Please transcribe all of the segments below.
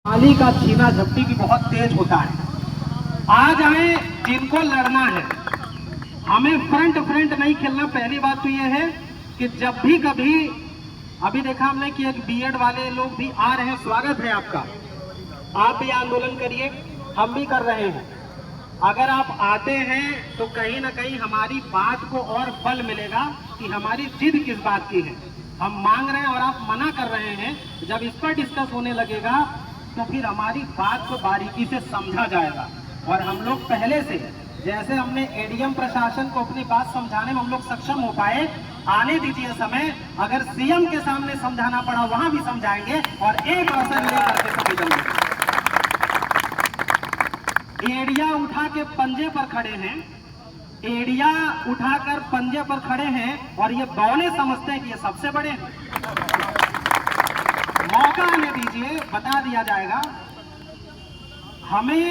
थाली का छीना झपटी भी बहुत तेज होता है। आ जाए जिनको लड़ना है, हमें फ्रंट नहीं खेलना। पहली बात तो यह है कि जब भी कभी अभी देखा हमने कि एक बीएड वाले लोग भी आ रहे हैं, स्वागत है आपका। आप भी आंदोलन करिए, हम भी कर रहे हैं। अगर आप आते हैं तो कहीं ना कहीं हमारी बात को और बल मिलेगा कि हमारी जिद किस बात की है। हम मांग रहे हैं और आप मना कर रहे हैं। जब इस पर डिस्कस होने लगेगा तो फिर हमारी बात को बारीकी से समझा जाएगा। और हम लोग पहले से जैसे हमने एडीएम प्रशासन को अपनी बात समझाने में हम लोग सक्षम हो पाए, आने दीजिए समय। अगर सीएम के सामने समझाना पड़ा वहां भी समझाएंगे और एक अवसर लेकर के सभी जाएंगे। एड़िया उठा के पंजे पर खड़े हैं, एड़िया उठाकर पंजे पर खड़े हैं और ये बौने समझते हैं कि ये सबसे बड़े हैं। मौका आने दीजिए, बता दिया जाएगा। हमें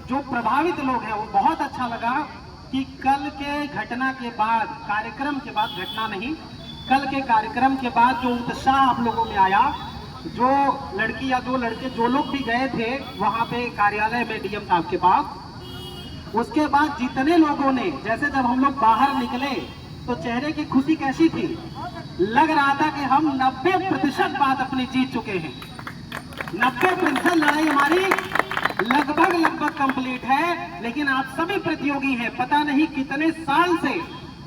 जो प्रभावित लोग हैं वो बहुत अच्छा लगा कि कल के घटना के बाद, कार्यक्रम के बाद, घटना नहीं, कल के कार्यक्रम के बाद जो उत्साह आप लोगों में आया, जो लड़की या दो लड़के जो लोग भी गए थे वहां पे कार्यालय में डीएम साहब के पास, उसके बाद जितने लोगों ने, जैसे जब हम लोग बाहर निकले तो चेहरे की खुशी कैसी थी, लग रहा था कि हम 90% बात अपनी जीत चुके हैं। 90% लड़ाई हमारी लगभग कंप्लीट है। लेकिन आप सभी प्रतियोगी हैं, पता नहीं कितने साल से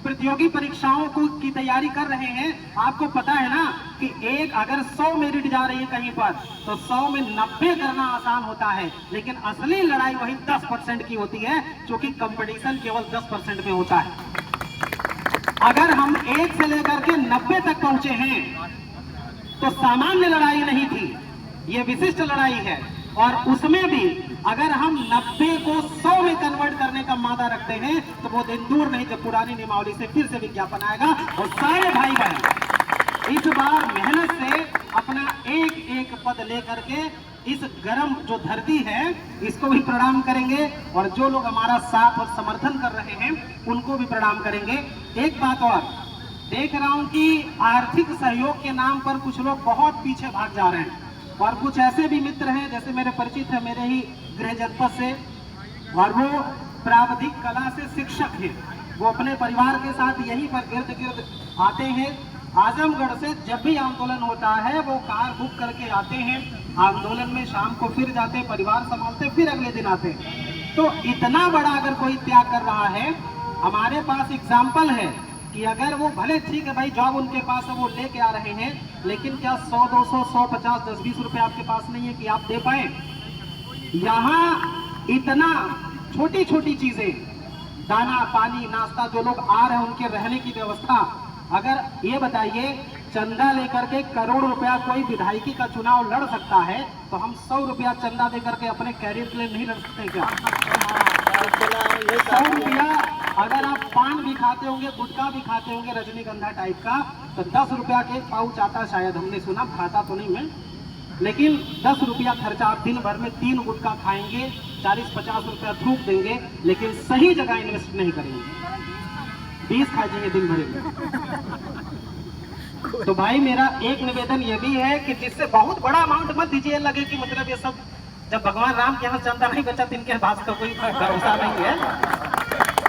प्रतियोगी परीक्षाओं की तैयारी कर रहे हैं। आपको पता है ना कि एक अगर 100 मेरिट जा रही है कहीं पर तो 100 में 90 करना आसान होता है, लेकिन असली लड़ाई वही 10% की होती है, क्योंकि कंपटीशन केवल 10% में होता है। अगर हम 1 से लेकर के 90 तक पहुंचे हैं तो सामान्य लड़ाई नहीं थी, ये विशिष्ट लड़ाई है। और उसमें भी अगर हम 90 को 100 में कन्वर्ट करने का मादा रखते हैं तो वो दिन दूर नहीं जब पुरानी नियमावली से फिर से विज्ञापन आएगा और सारे भाई बहन इस बार मेहनत से अपना एक पद लेकर के इस गर्म जो धरती है इसको भी प्रणाम करेंगे और जो लोग हमारा साथ और समर्थन कर रहे हैं उनको भी प्रणाम करेंगे। एक बात और देख रहा हूं कि आर्थिक सहयोग के नाम पर कुछ लोग बहुत पीछे भाग जा रहे हैं और कुछ ऐसे भी मित्र हैं जैसे मेरे परिचित है मेरे ही गृह जनपद से, और वो प्राविधिक कला से शिक्षक हैं। वो अपने परिवार के साथ यहीं पर गिर्द गिर्द आते हैं। आजमगढ़ से जब भी आंदोलन होता है वो कार बुक करके आते हैं, आंदोलन में शाम को फिर जाते हैं, परिवार संभालते फिर अगले दिन आते हैं। तो इतना बड़ा अगर कोई त्याग कर रहा है, हमारे पास एग्जाम्पल है कि अगर वो भले ठीक है भाई जॉब उनके पास है वो लेके आ रहे हैं, लेकिन क्या 100, 200, 150, 10-20 रुपए आपके पास नहीं है कि आप दे पाए? यहाँ इतना छोटी छोटी चीजें, दाना पानी नाश्ता, जो लोग आ रहे हैं उनके रहने की व्यवस्था। अगर ये बताइए चंदा लेकर के करोड़ रुपया कोई विधायकी का चुनाव लड़ सकता है तो हम 100 रुपया चंदा देकर के अपने कैरियर के लिए नहीं लड़ सकते क्या? 100 रुपया अगर आप पान भी खाते होंगे, गुटखा भी खाते होंगे रजनीगंधा टाइप का, तो 10 रुपया के पाउच आता, शायद हमने सुना, खाता तो नहीं मैं, लेकिन 10 रुपया खर्चा। आप दिन भर में 3 गुटखा खाएंगे, 40-50 रुपया थूक देंगे, लेकिन सही जगह इन्वेस्ट नहीं करेंगे, 20 खा जाएंगे दिन भर में। तो भाई मेरा एक निवेदन ये भी है कि जिससे बहुत बड़ा अमाउंट मत दीजिए, लगे कि मतलब ये सब जब भगवान राम के यहाँ चंदा नहीं बचा तो इनके पास का कोई भरोसा नहीं है।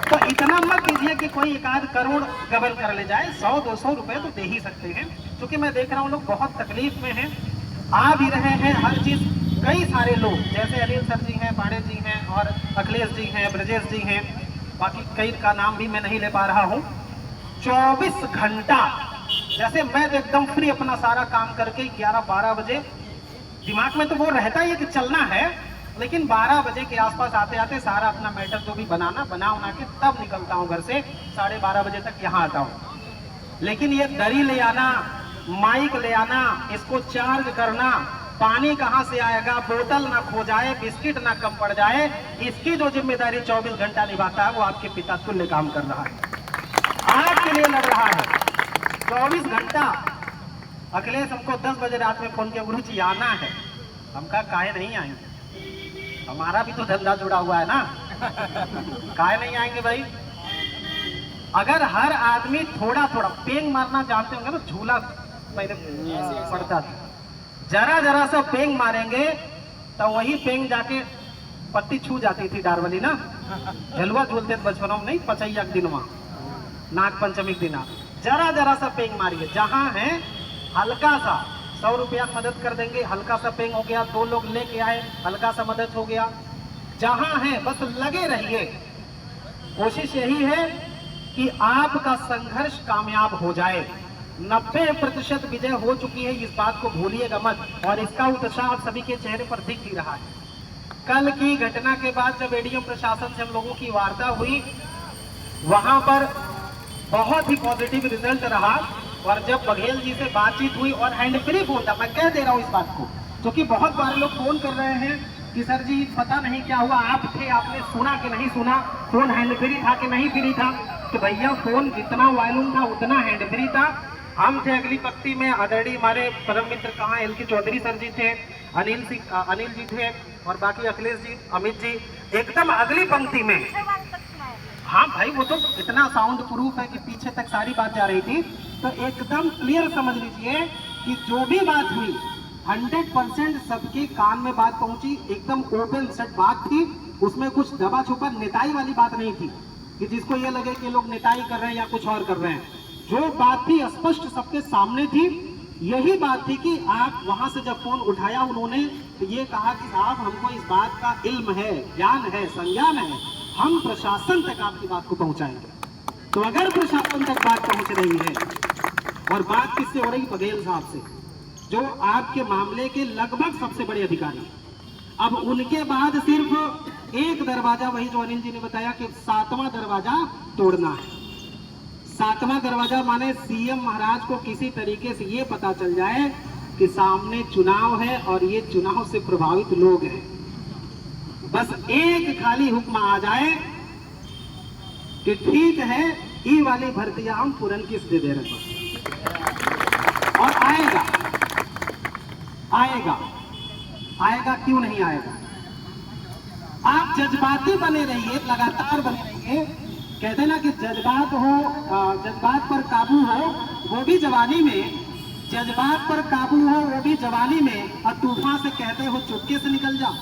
तो इतना मत दीजिए कि कोई 1-8 करोड़ गबन कर ले जाए। 100-200 रुपए तो दे ही सकते हैं, क्योंकि मैं देख रहा हूँ लोग बहुत तकलीफ में हैं, आ भी रहे हैं हर चीज। कई सारे लोग जैसे अनिल सर जी हैं, पांडे जी हैं और अखिलेश जी हैं, ब्रजेश जी हैं, बाकी कई का नाम भी मैं नहीं ले पा रहा हूँ। 24 घंटा जैसे मैं तो एकदम फ्री अपना सारा काम करके 11-12 बजे, दिमाग में तो वो रहता ही है कि चलना है, लेकिन 12 बजे के आसपास आते आते सारा अपना मैटर जो भी बना उना के तब निकलता हूँ घर से। 12:30 बजे तक यहाँ आता हूँ। लेकिन ये दरी ले आना, माइक ले आना, इसको चार्ज करना, पानी कहाँ से आएगा, बोतल ना खो जाए, बिस्किट ना कम पड़ जाए, इसकी जो जिम्मेदारी 24 घंटा निभाता है वो आपके पिता तुल्य काम कर रहा है, आपके लिए लड़ रहा है 24 घंटा। अखिलेश हमको 10 बजे रात में फोन किया, गुरु जी आना है। हम कहा काहे नहीं आएंगे, हमारा भी तो धंधा जुड़ा हुआ है ना, काहे नहीं आएंगे भाई। अगर हर आदमी थोड़ा थोड़ा पेंग मारना जानते होंगे तो झूला पहले पड़ता था, जरा सा पेंग मारेंगे तो वही पेंग जाके पट्टी छू जाती थी डारवली ना, झलुआ झूलते बचपनों में नहीं, पचैया दिन वहां नाग पंचमी के दिन जरा जरा सा पेंग मारिए, जहां है हल्का सा 100 रुपया मदद कर देंगे, हल्का सा पेंग हो गया, 2 लोग लेके आए, हल्का सा मदद हो गया, जहां है बस लगे रहिए। कोशिश यही है कि आपका संघर्ष कामयाब हो जाए। 90% विजय हो चुकी है, इस बात को भूलिएगा मत, और इसका उत्साह आप सभी के चेहरे पर दिख ही रहा है। कल की घटना के बाद जब एडीएम प्रशासन से हम लोगों की वार्ता हुई, वहां पर बहुत ही पॉजिटिव रिजल्ट रहा, और जब बघेल जी से बातचीत हुई, और हैंड फ्री फोन था, मैं कह दे रहा हूं इस बात को, क्योंकि बहुत बार लोग फोन कर रहे हैं कि सर जी पता नहीं क्या हुआ, आप थे, आपने सुना कि नहीं सुना, फोन हैंड फ्री था कि नहीं फ्री था। तो भैया फोन जितना वॉल्यूम था उतना हैंड फ्री था। हम थे अगली पंक्ति में, आदरणीय हमारे परम मित्र कहाँ एल के चौधरी सर जी थे, अनिल जी थे, और बाकी अखिलेश जी, अमित जी एकदम अगली पंक्ति में। हाँ भाई, वो तो इतना साउंड प्रूफ है कि पीछे तक सारी बात जा रही थी, तो एकदम क्लियर समझ लीजिए कि जो भी बात हुई 100% सबके कान में बात पहुंची, एकदम ओपन सेट बात थी, उसमें कुछ दबा छुपा नेताई वाली बात नहीं थी कि जिसको ये लगे कि लोग नेताई कर रहे हैं या कुछ और कर रहे हैं। जो बात थी स्पष्ट सबके सामने थी। यही बात थी कि आप वहां से जब फोन उठाया उन्होंने तो ये कहा कि साहब हमको इस बात का इल्म है, ज्ञान है, संज्ञान है, हम प्रशासन तक आपकी बात को पहुंचाएंगे। तो अगर प्रशासन तक बात पहुंच रही है, और बात किससे हो रही, बघेल साहब से, जो आपके मामले के लगभग सबसे बड़े अधिकारी, अब उनके बाद सिर्फ एक दरवाजा, वही जो अनिल जी ने बताया कि 7वां दरवाजा तोड़ना है। 7वां दरवाजा माने सीएम महाराज को किसी तरीके से ये पता चल जाए कि सामने चुनाव है और ये चुनाव से प्रभावित लोग हैं। बस एक खाली हुक्म आ जाए कि ठीक है, ये वाली भर्तियां हम पूरन किस दे रहे हैं, और आएगा आएगा आएगा, क्यों नहीं आएगा। आप जज्बाती बने रहिए, लगातार बने रहिए। कहते ना कि जज्बात हो, जज्बात पर काबू हो वो भी जवानी में, जज्बात पर काबू हो वो भी जवानी में, और तूफान से कहते हो चुपके से निकल जाओ।